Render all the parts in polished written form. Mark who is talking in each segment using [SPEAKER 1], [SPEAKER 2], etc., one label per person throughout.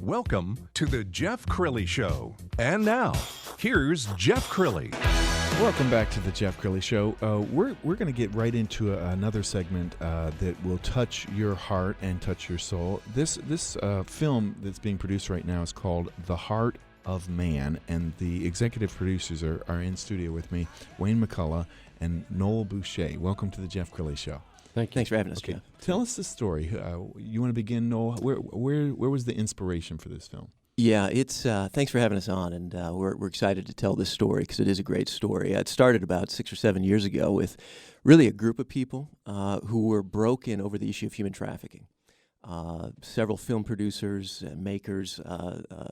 [SPEAKER 1] Welcome to the Jeff Crilley Show. And now, here's Jeff Crilley.
[SPEAKER 2] Welcome back to the Jeff Crilley Show. We're going to get right into another segment that will touch your heart and touch your soul. This film that's being produced right now is called The Heart of Man, and the executive producers are in studio with me, Wayne McCullough and Noel Bouché. Welcome to the Jeff Crilley Show.
[SPEAKER 3] Thank you. Thanks for having us, Jeff.
[SPEAKER 2] Tell us the story. You want to begin, Noel? Where was the inspiration for this film?
[SPEAKER 3] Yeah, it's thanks for having us on, and we're excited to tell this story because it is a great story. It started about 6 or 7 years ago with really a group of people who were broken over the issue of human trafficking. Several film producers and makers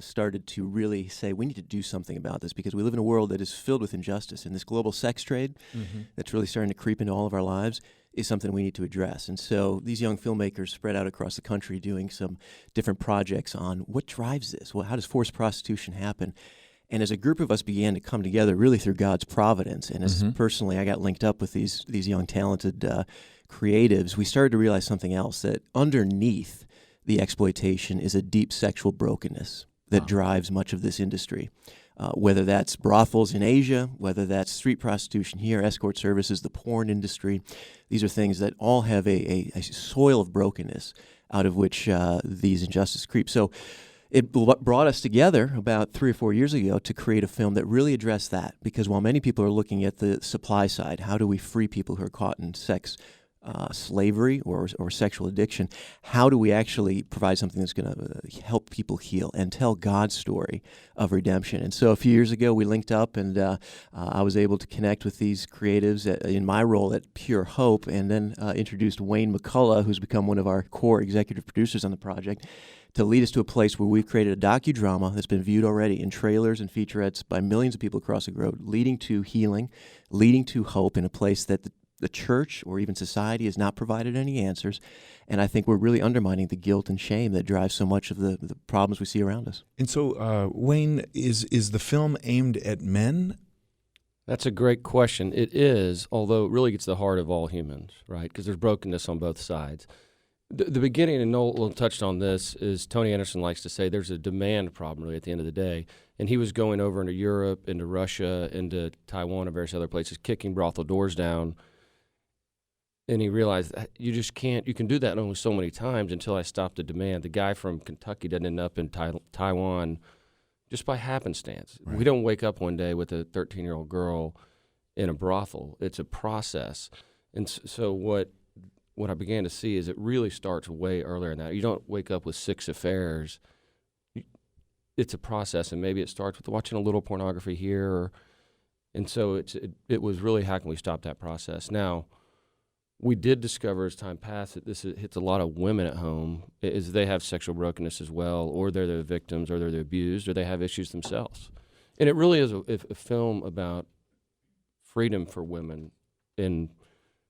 [SPEAKER 3] started to really say, we need to do something about this because we live in a world that is filled with injustice, and this global sex trade that's really starting to creep into all of our lives is something we need to address. And so these young filmmakers spread out across the country doing some different projects on what drives this. Well, how does forced prostitution happen? And as a group of us began to come together really through God's providence, and as personally I got linked up with these young talented creatives, we started to realize something else, that underneath the exploitation is a deep sexual brokenness that drives much of this industry. Whether that's brothels in Asia, whether that's street prostitution here, escort services, the porn industry, these are things that all have a soil of brokenness out of which these injustices creep. So it brought us together about 3 or 4 years ago to create a film that really addressed that, because while many people are looking at the supply side, how do we free people who are caught in sex slavery or sexual addiction, how do we actually provide something that's going to help people heal and tell God's story of redemption? And so a few years ago, we linked up, and I was able to connect with these creatives in my role at Pure Hope, and then introduced Wayne McCullough, who's become one of our core executive producers on the project, to lead us to a place where we've created a docudrama that's been viewed already in trailers and featurettes by millions of people across the globe, leading to healing, leading to hope in a place that the church or even society has not provided any answers. And I think we're really undermining the guilt and shame that drives so much of the problems we see around us.
[SPEAKER 2] And so, Wayne, is the film aimed at men?
[SPEAKER 4] That's a great question. It is, although it really gets to the heart of all humans, right? Because there's brokenness on both sides. The beginning, and Noel touched on this, is Tony Anderson likes to say there's a demand problem really at the end of the day. And he was going over into Europe, into Russia, into Taiwan, and various other places, kicking brothel doors down. And he realized that you just can't, you can do that only so many times until I stop the demand. The guy from Kentucky doesn't end up in Taiwan just by happenstance. Right. We don't wake up one day with a 13-year-old girl in a brothel. It's a process. And so what I began to see is it really starts way earlier than that. You don't wake up with 6 affairs. It's a process, and maybe it starts with watching a little pornography here. And so it was really, how can we stop that process? Now, we did discover as time passed that this hits a lot of women at home, is they have sexual brokenness as well, or they're the victims, or they're the abused, or they have issues themselves. And it really is a film about freedom for women, and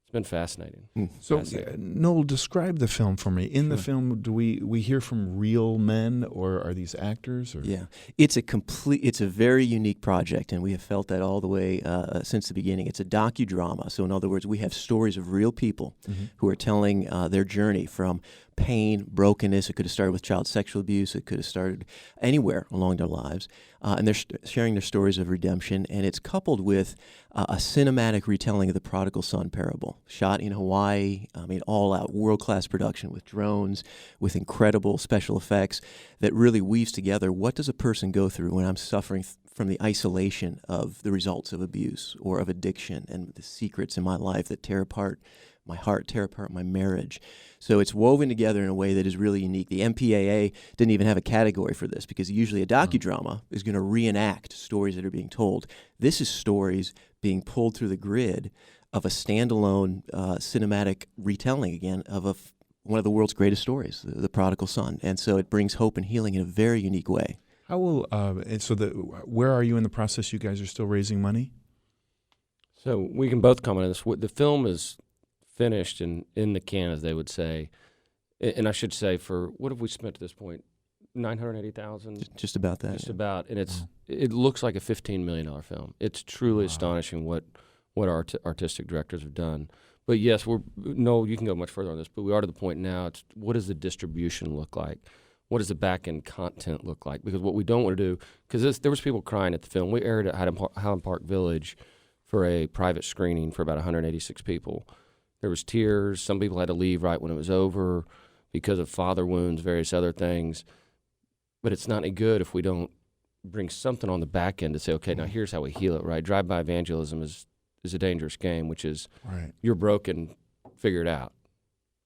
[SPEAKER 4] it's been fascinating.
[SPEAKER 2] So, Noel, describe the film for me. In the film, do we hear from real men, or are these actors? Or?
[SPEAKER 3] Yeah, it's a very unique project, and we have felt that all the way since the beginning. It's a docudrama, so in other words, we have stories of real people who are telling their journey from pain, brokenness. It could have started with child sexual abuse. It could have started anywhere along their lives. And they're sharing their stories of redemption. And it's coupled with a cinematic retelling of the prodigal son parable, shot in Hawaii. I mean, all out world-class production with drones, with incredible special effects that really weaves together what does a person go through when I'm suffering from the isolation of the results of abuse or of addiction and the secrets in my life that tear apart my heart, tear apart my marriage. So it's woven together in a way that is really unique. The MPAA didn't even have a category for this because usually a docudrama is going to reenact stories that are being told. This is stories being pulled through the grid of a standalone cinematic retelling, again, of one of the world's greatest stories, the prodigal son. And so it brings hope and healing in a very unique way.
[SPEAKER 2] How will where are you in the process? You guys are still raising money?
[SPEAKER 4] So we can both comment on this. The film is finished and in the can, as they would say. And I should say, for what have we spent at this point? $980,000?
[SPEAKER 3] Just about that.
[SPEAKER 4] Just about. And it looks like a $15 million film. It's truly astonishing what our artistic directors have done. But yes, you can go much further on this, but we are to the point now, what does the distribution look like? what does the back end content look like? Because what we don't want to do, because there was people crying at the film. We aired at Highland Park Village for a private screening for about 186 people. There was tears. Some people had to leave right when it was over because of father wounds, various other things. But it's not any good if we don't bring something on the back end to say, okay, now here's how we heal it, right? Drive-by evangelism is a dangerous game, which is you're broken, figure it out.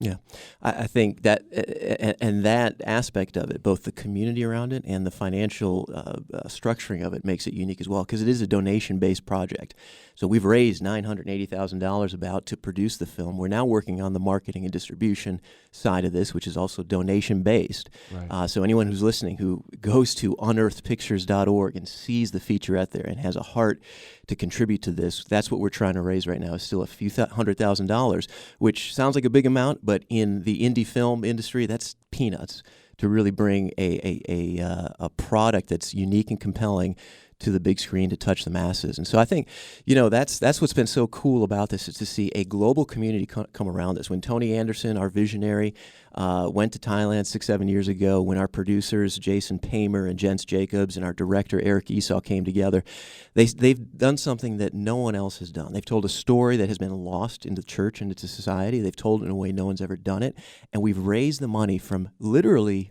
[SPEAKER 3] Yeah, I think that and that aspect of it, both the community around it and the financial structuring of it, makes it unique as well, because it is a donation-based project. So we've raised $980,000 about to produce the film. We're now working on the marketing and distribution side of this, which is also donation-based.
[SPEAKER 2] Right.
[SPEAKER 3] So anyone who's listening who goes to unearthedpictures.org and sees the featurette there and has a heart to contribute to this, that's what we're trying to raise right now. Is still a few $100,000, which sounds like a big amount, but in the indie film industry, that's peanuts to really bring a product that's unique and compelling to the big screen to touch the masses. And so I think, that's what's been so cool about this, is to see a global community come around this. When Tony Anderson, our visionary, went to Thailand 6-7 years ago, when our producers Jason Paymer and Jens Jacobs and our director Eric Esau came together, they've done something that no one else has done. They've told a story that has been lost in the church and into society. They've told it in a way no one's ever done it, and we've raised the money from literally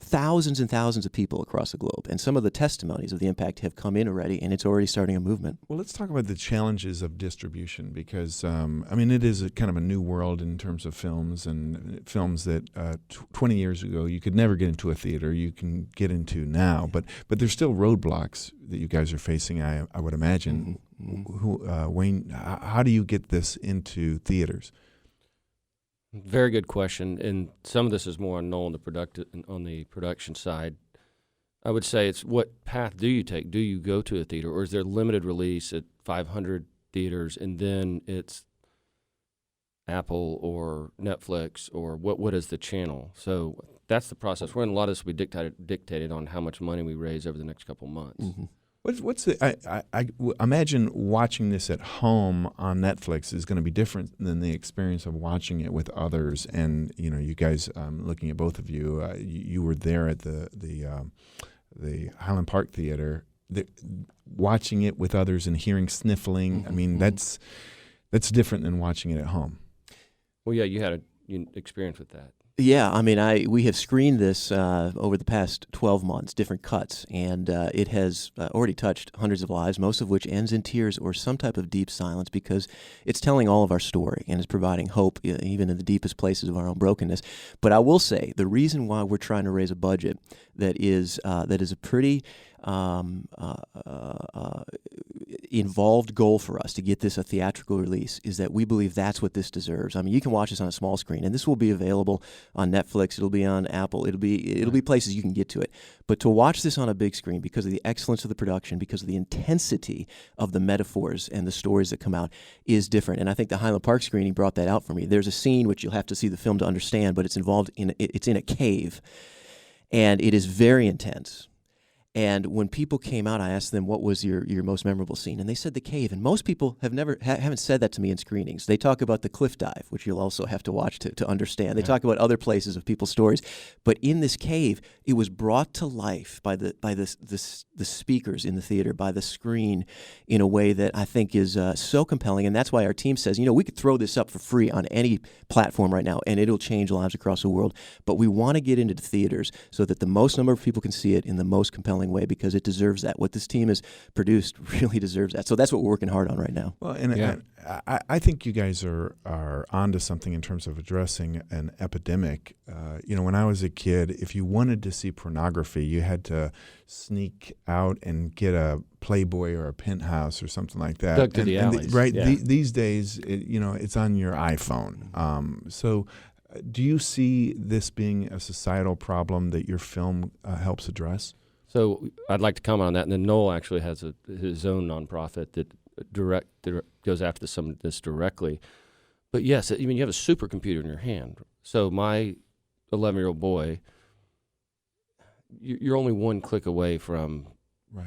[SPEAKER 3] thousands and thousands of people across the globe. And some of the testimonies of the impact have come in already, and it's already starting a movement.
[SPEAKER 2] Well, let's talk about the challenges of distribution, because, it is kind of a new world in terms of films, and films that 20 years ago you could never get into a theater, you can get into now. But there's still roadblocks that you guys are facing, I would imagine. Mm-hmm. Wayne, how do you get this into theaters?
[SPEAKER 4] Very good question, and some of this is more on Noel on the production side. I would say it's, what path do you take? Do you go to a theater, or is there limited release at 500 theaters, and then it's Apple or Netflix, or what is the channel? So that's the process. We're in a lot of this will be dictated on how much money we raise over the next couple of months.
[SPEAKER 2] Mm-hmm. What's the? I imagine watching this at home on Netflix is going to be different than the experience of watching it with others. And you guys, looking at both of you, you were there at the Highland Park Theater, watching it with others and hearing sniffling.
[SPEAKER 3] Mm-hmm.
[SPEAKER 2] That's different than watching it at home.
[SPEAKER 4] Well, yeah, you had an experience with that.
[SPEAKER 3] Yeah, we have screened this over the past 12 months, different cuts, and it has already touched hundreds of lives, most of which ends in tears or some type of deep silence, because it's telling all of our story and is providing hope even in the deepest places of our own brokenness. But I will say, the reason why we're trying to raise a budget that is a pretty involved goal for us to get this a theatrical release is that we believe that's what this deserves. You can watch this on a small screen, and this will be available on Netflix. It'll be on Apple. It'll be places you can get to it. But to watch this on a big screen, because of the excellence of the production, because of the intensity of the metaphors and the stories that come out, is different. And I think the Highland Park screening brought that out for me. There's a scene which you'll have to see the film to understand, but it's in a cave, and it is very intense. And when people came out, I asked them, what was your most memorable scene? And they said the cave. And most people haven't said that to me in screenings. They talk about the cliff dive, which you'll also have to watch to understand. They talk about other places of people's stories. But in this cave, it was brought to life by the speakers in the theater, by the screen, in a way that I think is so compelling. And that's why our team says, we could throw this up for free on any platform right now, and it'll change lives across the world. But we want to get into the theaters so that the most number of people can see it in the most compelling way, because it deserves that. What this team has produced really deserves that. So that's what we're working hard on right now.
[SPEAKER 2] Well, and I think you guys are onto something in terms of addressing an epidemic. When I was a kid, if you wanted to see pornography, you had to sneak out and get a Playboy or a Penthouse or something like that.
[SPEAKER 4] Dug to the alleys.
[SPEAKER 2] Right.
[SPEAKER 4] Yeah.
[SPEAKER 2] These days, it's on your iPhone. So do you see this being a societal problem that your film helps address?
[SPEAKER 4] So I'd like to comment on that, and then Noel actually has his own nonprofit that goes after some of this directly. But yes, you have a supercomputer in your hand. So my 11-year-old boy, you're only one click away from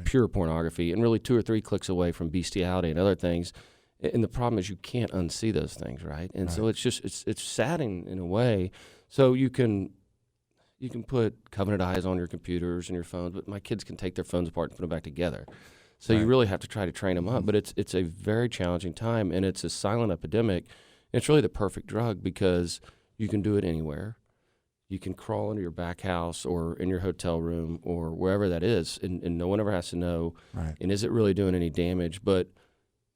[SPEAKER 4] pure pornography, and really 2 or 3 clicks away from bestiality and other things. And the problem is you can't unsee those things, right? And so it's just it's saddening in a way. So you can You can put Covenant Eyes on your computers and your phones, but my kids can take their phones apart and put them back together. So you really have to try to train them up. But it's a very challenging time, and it's a silent epidemic. It's really the perfect drug because you can do it anywhere. You can crawl into your back house or in your hotel room or wherever that is, and no one ever has to know.
[SPEAKER 2] Right.
[SPEAKER 4] And is it really doing any damage? But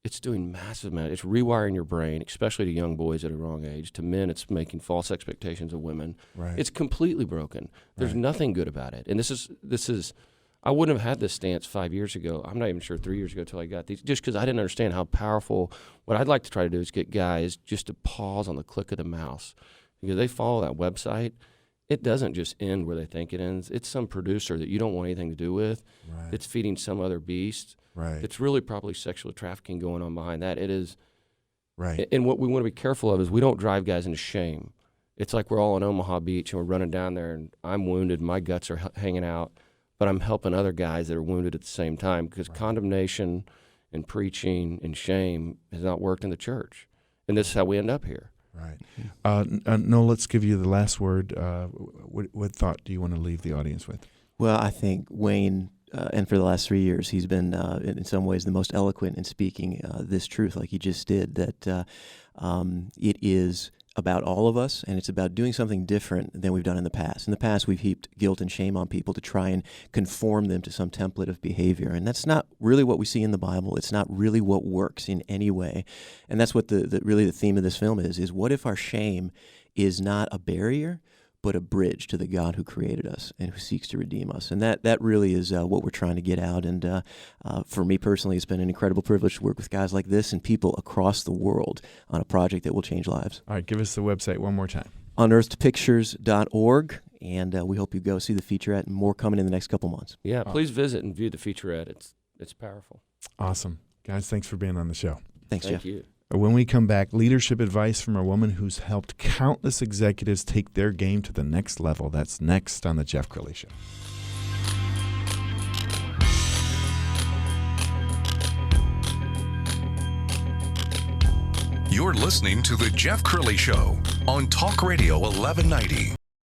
[SPEAKER 4] it's doing massive amount. It's rewiring your brain, especially to young boys at a wrong age. To men, it's making false expectations of women.
[SPEAKER 2] Right.
[SPEAKER 4] It's completely broken. There's nothing good about it. And this is. I wouldn't have had this stance 5 years ago. I'm not even sure 3 years ago until I got these, just because I didn't understand how powerful. What I'd like to try to do is get guys just to pause on the click of the mouse, because they follow that website. It doesn't just end where they think it ends. It's some producer that you don't want anything to do with.
[SPEAKER 2] Right.
[SPEAKER 4] It's feeding some other beast.
[SPEAKER 2] Right.
[SPEAKER 4] It's really probably sexual trafficking going on behind that. It is.
[SPEAKER 2] Right.
[SPEAKER 4] And what we want to be careful of is we don't drive guys into shame. It's like we're all on Omaha Beach and we're running down there and I'm wounded, my guts are hanging out, but I'm helping other guys that are wounded at the same time, because condemnation and preaching and shame has not worked in the church. And this is how we end up here.
[SPEAKER 2] Right. Noel, let's give you the last word. What thought do you want to leave the audience with?
[SPEAKER 3] Well, I think Wayne, and for the last 3 years, he's been in some ways the most eloquent in speaking this truth, like he just did, that it is about all of us, and it's about doing something different than we've done in the past. In the past, we've heaped guilt and shame on people to try and conform them to some template of behavior, and that's not really what we see in the Bible. It's not really what works in any way, and that's what really the theme of this film is what if our shame is not a barrier, but a bridge to the God who created us and who seeks to redeem us. And that really is what we're trying to get out. And for me personally, it's been an incredible privilege to work with guys like this and people across the world on a project that will change lives.
[SPEAKER 2] All right, give us the website one more time.
[SPEAKER 3] unearthedpictures.org, and we hope you go see the featurette, and more coming in the next couple months.
[SPEAKER 4] Yeah, please visit and view the featurette. It's powerful.
[SPEAKER 2] Awesome. Guys, thanks for being on the show.
[SPEAKER 3] Thanks,
[SPEAKER 4] Thank
[SPEAKER 3] Jeff.
[SPEAKER 4] you.
[SPEAKER 2] When we come back, leadership advice from a woman who's helped countless executives take their game to the next level. That's next on The Jeff Crilley Show.
[SPEAKER 1] You're listening to The Jeff Crilley Show on Talk Radio 1190.